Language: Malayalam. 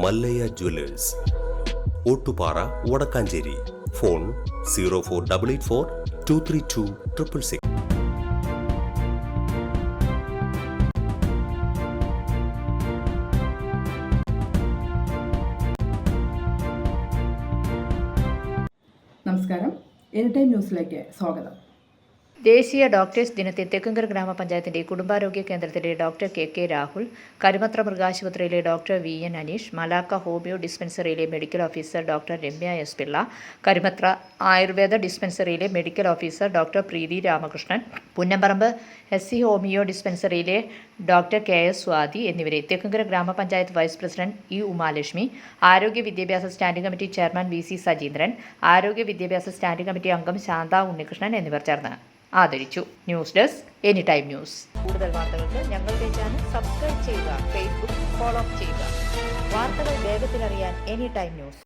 മല്ലയ്യ ജ്വല്ലേഴ്സ്, ഓട്ടുപാറ, വടക്കാഞ്ചേരി. ഫോൺ 0488423266. നമസ്കാരം, എനി ടൈം ന്യൂസിലേക്ക് സ്വാഗതം. ദേശീയ ഡോക്ടേഴ്സ് ദിനത്തിൽ തെക്കുംകര ഗ്രാമപഞ്ചായത്തിന്റെ കുടുംബാരോഗ്യ കേന്ദ്രത്തിലെ ഡോക്ടർ കെ രാഹുൽ, കരുമത്ര മൃഗാശുപത്രിയിലെ doctor VN Aneesh, Malakka homeo ഡിസ്പെൻസറിയിലെ medical officer doctor Ramya S. Pillai, Karumathra Ayurveda ഡിസ്പെൻസറിയിലെ medical officer doctor Preethi Ramakrishnan, Punnamparambu SC homeo ഡിസ്പെൻസറിയിലെ ഡോക്ടർ KS സ്വാതി എന്നിവരെ തെക്കുംകര ഗ്രാമപഞ്ചായത്ത് വൈസ് പ്രസിഡന്റ് E. ഉമാലക്ഷ്മി, ആരോഗ്യ വിദ്യാഭ്യാസ standing committee chairman VC Sajeendran, ആരോഗ്യ വിദ്യാഭ്യാസ സ്റ്റാൻഡിംഗ് കമ്മിറ്റി അംഗം ശാന്ത ഉണ്ണികൃഷ്ണൻ എന്നിവർ ചേർന്ന് ആദരിച്ചു. News desk any time news. കൂടുതൽ വാർത്തകൾക്ക് ഞങ്ങളുടെ ചാനൽ സബ്സ്ക്രൈബ് ചെയ്യുക, ഫേസ്ബുക്ക് ഫോളോ ചെയ്യുക. വാർത്തകൾ വേഗത്തിലറിയാൻ എനി ടൈം ന്യൂസ്.